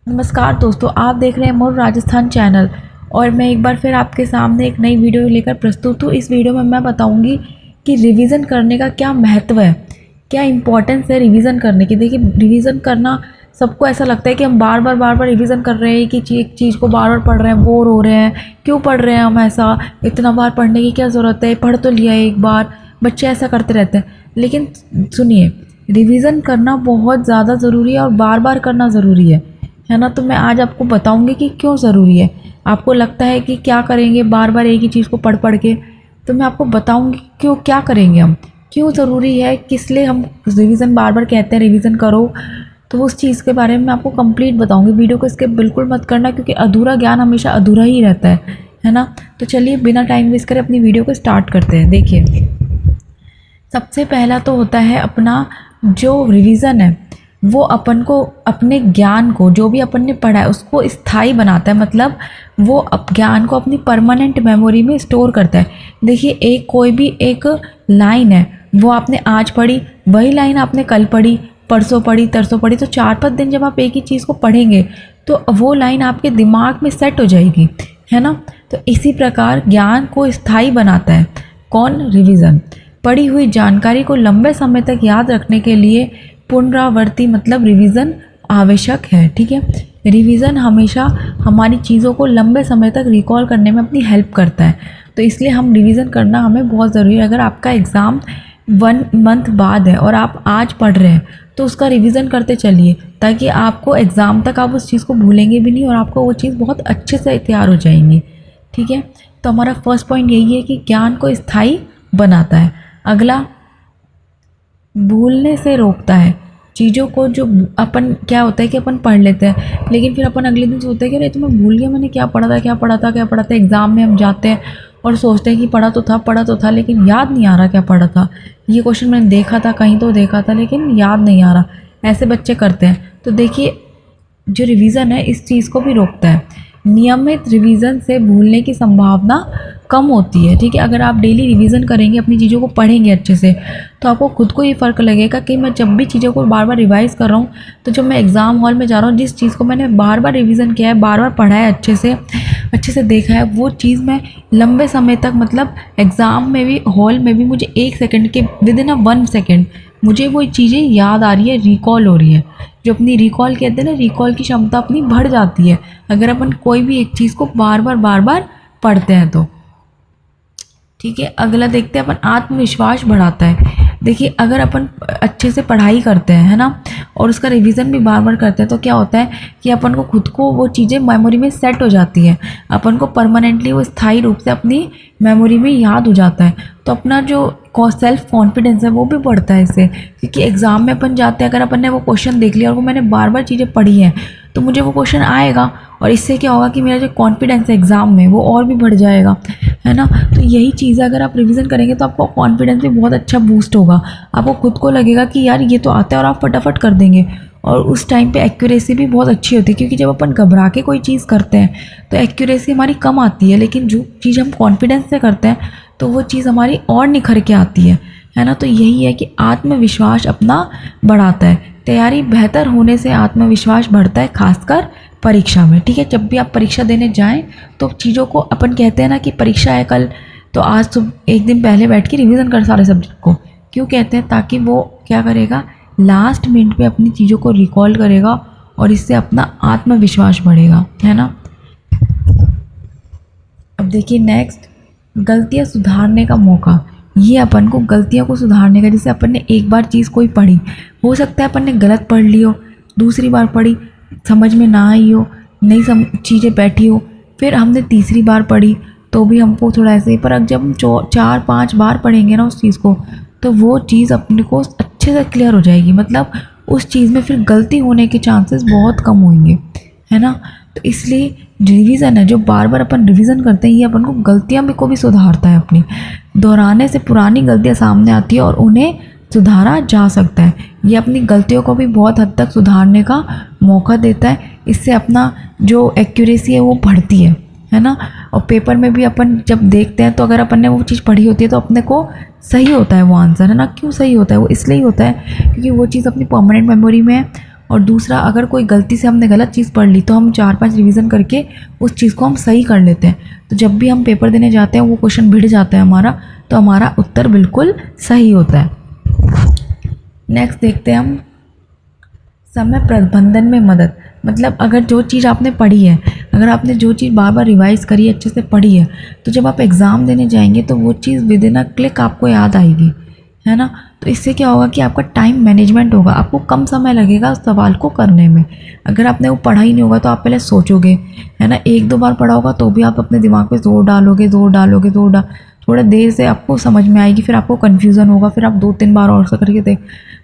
नमस्कार दोस्तों, आप देख रहे हैं मोर राजस्थान चैनल। और मैं एक बार फिर आपके सामने एक नई वीडियो लेकर प्रस्तुत हूँ। इस वीडियो में मैं बताऊंगी कि रिवीजन करने का क्या महत्व है, क्या इम्पोर्टेंस है रिवीजन करने की। देखिए, रिवीजन करना सबको ऐसा लगता है कि हम बार बार रिवीजन कर रहे हैं, कि एक चीज़ को बार बार पढ़ रहे हैं, बोर हो रहे हैं। क्यों पढ़ रहे हैं हम ऐसा, इतना बार पढ़ने की क्या ज़रूरत है, पढ़ तो लिया है एक बार। बच्चे ऐसा करते रहते हैं। लेकिन सुनिए, रिवीजन करना बहुत ज़्यादा ज़रूरी है और बार बार करना ज़रूरी है ना। तो मैं आज आपको बताऊंगी कि क्यों ज़रूरी है। आपको लगता है कि क्या करेंगे बार बार एक ही चीज़ को पढ़ पढ़ के, तो मैं आपको बताऊंगी क्यों, क्या करेंगे हम, क्यों ज़रूरी है, किस लिए हम रिवीजन बार बार कहते हैं रिवीजन करो। तो उस चीज़ के बारे में मैं आपको कंप्लीट बताऊंगी। वीडियो को स्किप बिल्कुल मत करना, क्योंकि अधूरा ज्ञान हमेशा अधूरा ही रहता है ना। तो चलिए बिना टाइम वेस्ट करे अपनी वीडियो को स्टार्ट करते हैं। देखिए, सबसे पहला तो होता है अपना जो रिवीजन है, वो अपन को अपने ज्ञान को, जो भी अपन ने पढ़ा है उसको स्थायी बनाता है। मतलब वो ज्ञान को अपनी परमानेंट मेमोरी में स्टोर करता है। देखिए, कोई भी एक लाइन है, वो आपने आज पढ़ी, वही लाइन आपने कल पढ़ी, परसों पढ़ी, तरसों पढ़ी, तो 4-5 दिन जब आप एक ही चीज़ को पढ़ेंगे तो वो लाइन आपके दिमाग में सेट हो जाएगी, है ना। तो इसी प्रकार ज्ञान को स्थायी बनाता है कौन, रिवीजन। पढ़ी हुई जानकारी को लंबे समय तक याद रखने के लिए पुनरावृत्ति मतलब रिवीजन आवश्यक है। ठीक है, रिवीजन हमेशा हमारी चीज़ों को लंबे समय तक रिकॉल करने में अपनी हेल्प करता है। तो इसलिए हम रिवीजन करना हमें बहुत ज़रूरी है। अगर आपका एग्ज़ाम 1 मंथ बाद है और आप आज पढ़ रहे हैं, तो उसका रिवीजन करते चलिए, ताकि आपको एग्ज़ाम तक आप उस चीज़ को भूलेंगे भी नहीं और आपको वो चीज़ बहुत अच्छे से तैयार हो जाएंगी। ठीक है, तो हमारा फर्स्ट पॉइंट यही है कि ज्ञान को स्थायी बनाता है। अगला, भूलने से रोकता है। चीज़ों को जो अपन, क्या होता है कि अपन पढ़ लेते हैं, लेकिन फिर अपन अगले दिन सोचते हैं कि अरे तो मैं भूल गया, मैंने क्या पढ़ा था, क्या पढ़ा था, क्या पढ़ा था। एग्ज़ाम में हम जाते हैं और सोचते हैं कि पढ़ा तो था, लेकिन याद नहीं आ रहा क्या पढ़ा था। ये क्वेश्चन मैंने देखा था, कहीं तो देखा था, लेकिन याद नहीं आ रहा। ऐसे बच्चे करते हैं। तो देखिए, जो रिवीजन है इस चीज़ को भी रोकता है। नियमित रिवीजन से भूलने की संभावना कम होती है। ठीक है, अगर आप डेली रिवीजन करेंगे, अपनी चीज़ों को पढ़ेंगे अच्छे से, तो आपको खुद को ये फ़र्क लगेगा कि मैं जब भी चीज़ों को बार बार रिवाइज़ कर रहा हूँ, तो जब मैं एग्ज़ाम हॉल में जा रहा हूँ, जिस चीज़ को मैंने बार बार रिवीजन किया है, बार बार पढ़ा है, अच्छे से देखा है, वो चीज़ मैं लंबे समय तक, मतलब एग्ज़ाम में भी, हॉल में भी, मुझे 1 सेकंड के, विदिन अ 1 सेकंड मुझे वो चीज़ें याद आ रही है, रिकॉल हो रही है। जो अपनी रिकॉल कहते हैं ना, रिकॉल की क्षमता अपनी बढ़ जाती है अगर अपन कोई भी एक चीज़ को बार बार पढ़ते हैं तो। ठीक है, अगला देखते हैं अपन, आत्मविश्वास बढ़ाता है। देखिए, अगर अपन अच्छे से पढ़ाई करते हैं, है ना, और उसका रिवीजन भी बार बार करते हैं, तो क्या होता है कि अपन को खुद को वो चीज़ें मेमोरी में सेट हो जाती है। अपन को परमानेंटली वो स्थायी रूप से अपनी मेमोरी में याद हो जाता है। तो अपना जो सेल्फ कॉन्फिडेंस है वो भी बढ़ता है इससे, क्योंकि एग्ज़ाम में अपन जाते हैं, अगर अपन ने वो क्वेश्चन देख लिया और वो मैंने बार बार चीज़ें पढ़ी हैं, तो मुझे वो क्वेश्चन आएगा, और इससे क्या होगा कि मेरा जो कॉन्फिडेंस है एग्ज़ाम में वो और भी बढ़ जाएगा, है ना। तो यही चीज़ है, अगर आप रिवीजन करेंगे तो आपको कॉन्फिडेंस भी बहुत अच्छा बूस्ट होगा। आपको खुद को लगेगा कि यार ये तो आता है, और आप फटाफट कर देंगे। और उस टाइम पे एक्यूरेसी भी बहुत अच्छी होती है, क्योंकि जब अपन घबरा के कोई चीज़ करते हैं तो एक्यूरेसी हमारी कम आती है, लेकिन जो चीज़ हम कॉन्फिडेंस से करते हैं तो वो चीज़ हमारी और निखर के आती है ना। तो यही है कि आत्मविश्वास अपना बढ़ाता है। तैयारी बेहतर होने से आत्मविश्वास बढ़ता है, खासकर परीक्षा में। ठीक है, जब भी आप परीक्षा देने जाएं तो चीज़ों को, अपन कहते हैं ना कि परीक्षा है कल, तो आज तो एक दिन पहले बैठ के रिवीजन कर सारे सब्जेक्ट को। क्यों कहते हैं, ताकि वो क्या करेगा, लास्ट मिनट पे अपनी चीज़ों को रिकॉल करेगा और इससे अपना आत्मविश्वास बढ़ेगा, है ना। अब देखिए नेक्स्ट, गलतियाँ सुधारने का मौका। ये अपन को गलतियों को सुधारने का, जैसे अपन ने एक बार चीज़ कोई पढ़ी, हो सकता है अपन ने गलत पढ़ ली हो, दूसरी बार पढ़ी समझ में ना आई हो, नई चीज़ें बैठी हो, फिर हमने तीसरी बार पढ़ी तो भी हमको थोड़ा ऐसे ही, पर अब जब हम 4-5 बार पढ़ेंगे ना उस चीज़ को, तो वो चीज़ अपने को अच्छे से क्लियर हो जाएगी। मतलब उस चीज़ में फिर गलती होने के चांसेस बहुत कम होंगे, है ना। तो इसलिए रिवीजन है, जो बार बार अपन रिवीजन करते हैं, ये अपन को गलतियाँ को भी सुधारता है। अपनी दोहराने से पुरानी गलतियाँ सामने आती है और उन्हें सुधारा जा सकता है। ये अपनी गलतियों को भी बहुत हद तक सुधारने का मौका देता है। इससे अपना जो एक्यूरेसी है वो बढ़ती है ना। और पेपर में भी अपन जब देखते हैं, तो अगर अपन ने वो चीज़ पढ़ी होती है तो अपने को सही होता है वो आंसर, है ना। क्यों सही होता है वो, इसलिए ही होता है क्योंकि वो चीज़ अपनी परमानेंट मेमोरी में है और दूसरा, अगर कोई गलती से हमने गलत चीज़ पढ़ ली तो हम 4-5 रिवीजन करके उस चीज़ को हम सही कर लेते हैं। तो जब भी हम पेपर देने जाते हैं वो क्वेश्चन भिड़ जाता है हमारा, तो हमारा उत्तर बिल्कुल सही होता है। नेक्स्ट देखते हैं हम समय प्रबंधन में मदद। मतलब अगर जो चीज़ आपने पढ़ी है, अगर आपने जो चीज़ बार बार रिवाइज़ करी है, अच्छे से पढ़ी है, तो जब आप एग्ज़ाम देने जाएंगे तो वो चीज़ विद इन अ क्लिक आपको याद आएगी, है ना। तो इससे क्या होगा कि आपका टाइम मैनेजमेंट होगा, आपको कम समय लगेगा उस सवाल को करने में। अगर आपने वो पढ़ा ही नहीं होगा तो आप पहले सोचोगे, है ना, 1-2 बार पढ़ा होगा तो भी आप अपने दिमाग पे जोर डालोगे, थोड़ा देर से आपको समझ में आएगी, फिर आपको कन्फ्यूज़न होगा, फिर आप 2-3 बार और से करके देख,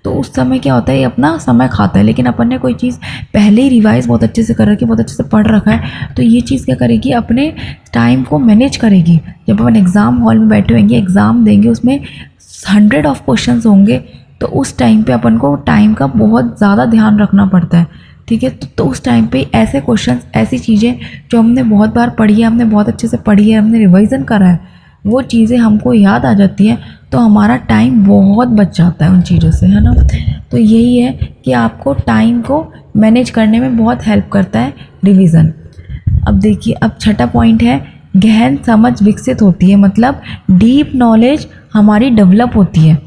तो उस समय क्या होता है, ये अपना समय खाता है। लेकिन अपन ने कोई चीज़ पहले ही रिवाइज़ बहुत अच्छे से कर रखी है, बहुत अच्छे से पढ़ रखा है, तो ये चीज़ क्या करेगी, अपने टाइम को मैनेज करेगी। जब अपन एग्ज़ाम हॉल में बैठे होंगे, एग्ज़ाम देंगे, उसमें 100 ऑफ क्वेश्चन होंगे, तो उस टाइम पे अपन को टाइम का बहुत ज़्यादा ध्यान रखना पड़ता है, ठीक है। तो उस टाइम पे ऐसे क्वेश्चन, ऐसी चीज़ें जो हमने बहुत बार पढ़ी है, हमने बहुत अच्छे से पढ़ी है, हमने रिवीजन करा है, वो चीज़ें हमको याद आ जाती हैं, तो हमारा टाइम बहुत बच जाता है उन चीज़ों से, है ना। तो यही है कि आपको टाइम को मैनेज करने में बहुत हेल्प करता है रिवीजन। अब देखिए, अब छठा पॉइंट है, गहन समझ विकसित होती है। मतलब डीप नॉलेज हमारी डेवलप होती है।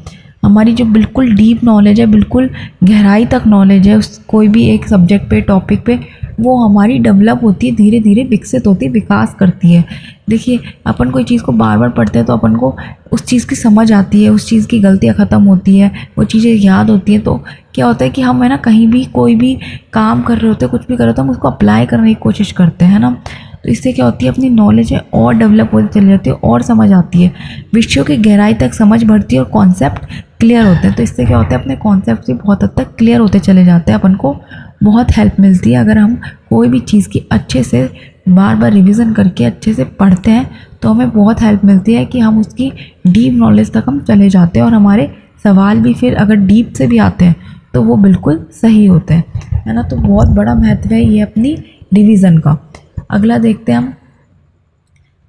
हमारी जो बिल्कुल डीप नॉलेज है, बिल्कुल गहराई तक नॉलेज है उस कोई भी एक सब्जेक्ट पे, टॉपिक पे, वो हमारी डेवलप होती है, धीरे धीरे विकसित होती है, विकास करती है। देखिए, अपन कोई चीज़ को बार बार पढ़ते हैं तो अपन को उस चीज़ की समझ आती है, उस चीज़ की गलतियाँ ख़त्म होती है, वो चीज़ें याद होती हैं। तो क्या होता है कि हम, है ना, कहीं भी कोई भी काम कर रहे होते हैं, कुछ भी कर रहे होते हैं, हम उसको अप्लाई करने की कोशिश करते हैं, है ना। तो इससे क्या होती है, अपनी नॉलेज है और डेवलप होती चली जाती है और समझ आती है, विषयों की गहराई तक समझ बढ़ती है और कॉन्सेप्ट क्लियर होते हैं। तो इससे क्या होता है, अपने कॉन्सेप्ट भी बहुत हद तक क्लियर होते चले जाते हैं। अपन को बहुत हेल्प मिलती है अगर हम कोई भी चीज़ की अच्छे से बार बार रिवीजन करके अच्छे से पढ़ते हैं, तो हमें बहुत हेल्प मिलती है कि हम उसकी डीप नॉलेज तक हम चले जाते हैं, और हमारे सवाल भी फिर अगर डीप से भी आते हैं तो वो बिल्कुल सही होते हैं, है ना। तो बहुत बड़ा महत्व है ये अपनी रिवीजन का। अगला देखते हैं हम,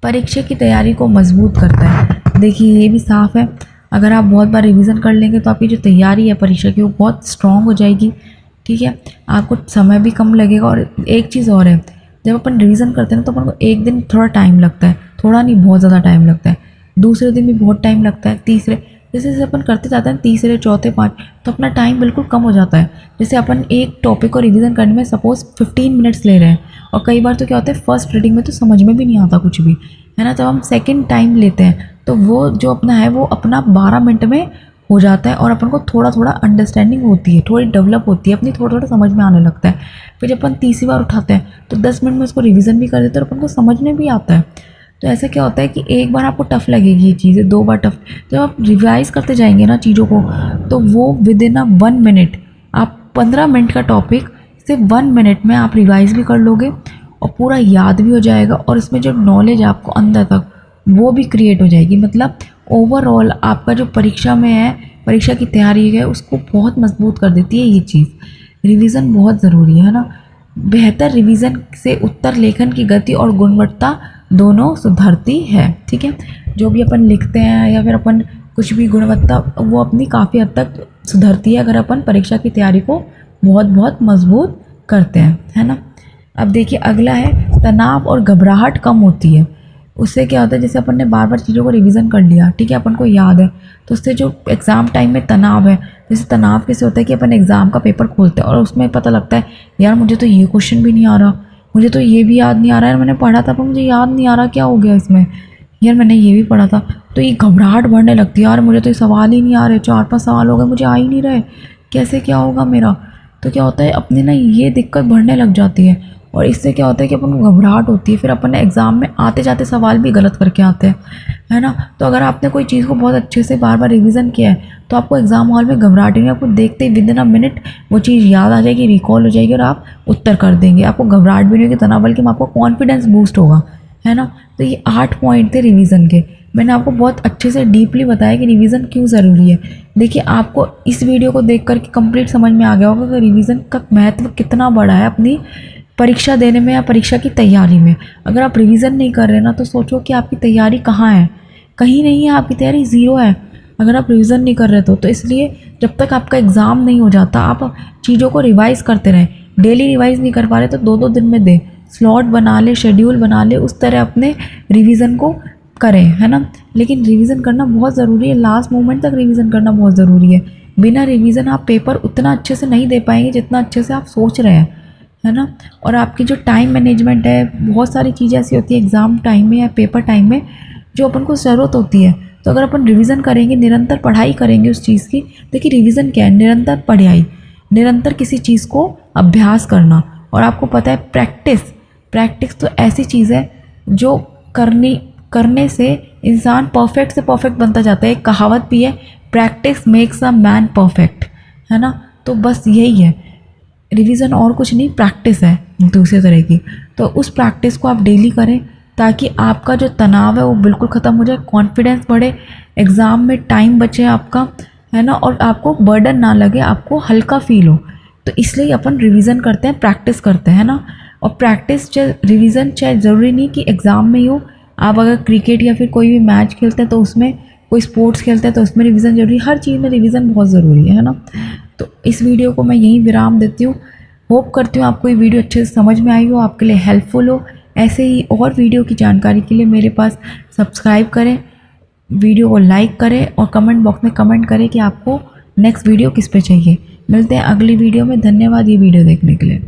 परीक्षा की तैयारी को मजबूत करता है। देखिए, ये भी साफ है, अगर आप बहुत बार रिवीजन कर लेंगे तो आपकी जो तैयारी है परीक्षा की, वो बहुत स्ट्रांग हो जाएगी, ठीक है। आपको समय भी कम लगेगा। और एक चीज़ और है, जब अपन रिवीजन करते हैं तो अपन को एक दिन थोड़ा टाइम लगता है, थोड़ा नहीं, बहुत ज़्यादा टाइम लगता है, दूसरे दिन भी बहुत टाइम लगता है, तीसरे, जैसे जैसे अपन करते जाते हैं, तीसरे, चौथे, पाँच, तो अपना टाइम बिल्कुल कम हो जाता है। जैसे अपन एक टॉपिक को रिवीजन करने में सपोज़ 15 मिनट्स ले रहे हैं, और कई बार तो क्या होता है, फर्स्ट रीडिंग में तो समझ में भी नहीं आता कुछ भी, है ना। जब हम सेकेंड टाइम लेते हैं तो वो जो अपना है वो अपना 12 मिनट में हो जाता है, और अपन को थोड़ा थोड़ा अंडरस्टैंडिंग होती है, थोड़ी डेवलप होती है, अपनी थोड़ा थोड़ा समझ में आने लगता है। फिर जब अपन तीसरी बार उठाते हैं तो 10 मिनट में उसको रिवीजन भी कर देते हैं और अपन को समझने भी आता है। तो ऐसा क्या होता है कि एक बार आपको टफ़ लगेगी ये चीज़ें, 2 बार टफ़, जब आप रिवाइज़ करते जाएंगे ना चीज़ों को, तो वो विद इन अ 1 मिनट, आप 15 मिनट का टॉपिक सिर्फ 1 मिनट में आप रिवाइज़ भी कर लोगे और पूरा याद भी हो जाएगा, और इसमें जो नॉलेज है आपको अंदर तक, वो भी क्रिएट हो जाएगी। मतलब ओवरऑल आपका जो परीक्षा में है, परीक्षा की तैयारी है, उसको बहुत मजबूत कर देती है ये चीज़। रिवीजन बहुत ज़रूरी है ना। बेहतर रिवीजन से उत्तर लेखन की गति और गुणवत्ता दोनों सुधरती है, ठीक है। जो भी अपन लिखते हैं या फिर अपन कुछ भी, गुणवत्ता वो अपनी काफ़ी हद तक सुधरती है अगर अपन परीक्षा की तैयारी को बहुत बहुत मजबूत करते हैं, है ना। अब देखिए, अगला है, तनाव और घबराहट कम होती है। उससे क्या होता है, जैसे अपन ने बार बार चीज़ों को रिवीजन कर लिया, ठीक है, अपन को याद है, तो उससे जो एग्ज़ाम टाइम में तनाव है, जैसे तनाव कैसे होता है कि अपन एग्ज़ाम का पेपर खोलते हैं और उसमें पता लगता है, यार मुझे तो ये क्वेश्चन भी नहीं आ रहा, मुझे तो ये भी याद नहीं आ रहा है, मैंने पढ़ा था पर मुझे याद नहीं आ रहा, क्या हो गया इसमें, यार मैंने ये भी पढ़ा था। तो ये घबराहट बढ़ने लगती है, यार मुझे तो ये सवाल ही नहीं आ रहे, 4-5 सवाल हो गए, मुझे आ ही नहीं रहे, कैसे क्या होगा मेरा। तो क्या होता है, अपनी ना ये दिक्कत बढ़ने लग जाती है, और इससे क्या होता है कि अपन को घबराहट होती है, फिर अपन एग्ज़ाम में आते जाते सवाल भी गलत करके आते हैं, है ना। तो अगर आपने कोई चीज़ को बहुत अच्छे से बार बार रिवीजन किया है तो आपको एग्ज़ाम हॉल में घबराहट नहीं, आपको देखते ही विद इन अ मिनट वो चीज़ याद आ जाएगी, रिकॉल हो जाएगी, और आप उत्तर कर देंगे। आपको घबराहट भी नहीं होगी, तनाव, बल्कि आपको कॉन्फिडेंस बूस्ट होगा, है ना। तो ये 8 पॉइंट थे रिवीजन के। मैंने आपको बहुत अच्छे से डीपली बताया कि रिवीजन क्यों ज़रूरी है। देखिए, आपको इस वीडियो को देख कर के कंप्लीट समझ में आ गया होगा कि रिवीजन का महत्व कितना बड़ा है अपनी परीक्षा देने में या परीक्षा की तैयारी में। अगर आप रिवीजन नहीं कर रहे ना, तो सोचो कि आपकी तैयारी कहाँ है, कहीं नहीं है, आपकी तैयारी ज़ीरो है। अगर आप रिवीजन नहीं कर रहे तो इसलिए जब तक आपका एग्ज़ाम नहीं हो जाता आप चीज़ों को रिवाइज़ करते रहें। डेली रिवाइज़ नहीं कर पा रहे तो 2-2 दिन में दें, स्लॉट बना ले, शेड्यूल बना ले, उस तरह अपने रिवीजन को करें, है ना। लेकिन रिवीजन करना बहुत ज़रूरी है, लास्ट मोमेंट तक रिवीजन करना बहुत ज़रूरी है। बिना रिवीजन आप पेपर उतना अच्छे से नहीं दे पाएंगे जितना अच्छे से आप सोच रहे हैं, है ना। और आपकी जो टाइम मैनेजमेंट है, बहुत सारी चीज़ें ऐसी होती है एग्ज़ाम टाइम में या पेपर टाइम में जो अपन को ज़रूरत होती है। तो अगर अपन रिवीजन करेंगे, निरंतर पढ़ाई करेंगे उस चीज़ की, देखिए रिवीजन क्या है, निरंतर पढ़ाई, निरंतर किसी चीज़ को अभ्यास करना। और आपको पता है प्रैक्टिस तो ऐसी चीज़ है जो करने से इंसान परफेक्ट से परफेक्ट बनता जाता है। एक कहावत भी है, practice makes a man perfect, है ना। तो बस यही है, रिवीजन और कुछ नहीं, प्रैक्टिस है दूसरे तरह की। तो उस प्रैक्टिस को आप डेली करें ताकि आपका जो तनाव है वो बिल्कुल ख़त्म हो जाए, कॉन्फिडेंस बढ़े, एग्ज़ाम में टाइम बचे आपका, है ना, और आपको बर्डन ना लगे, आपको हल्का फील हो। तो इसलिए अपन रिवीजन करते हैं, प्रैक्टिस करते हैं ना। और प्रैक्टिस चाहे रिवीजन चाहे ज़रूरी नहीं कि एग्ज़ाम में ही हो। आप अगर क्रिकेट या फिर कोई भी मैच खेलते हैं तो उसमें, कोई स्पोर्ट्स खेलते हैं तो उसमें रिवीजन ज़रूरी है। हर चीज़ में रिवीजन बहुत ज़रूरी है ना। तो इस वीडियो को मैं यहीं विराम देती हूँ। होप करती हूँ आपको ये वीडियो अच्छे से समझ में आई हो, आपके लिए हेल्पफुल हो। ऐसे ही और वीडियो की जानकारी के लिए मेरे पास सब्सक्राइब करें, वीडियो को लाइक करें और कमेंट बॉक्स में कमेंट करें कि आपको नेक्स्ट वीडियो किस पे चाहिए। मिलते हैं अगली वीडियो में। धन्यवाद ये वीडियो देखने के लिए।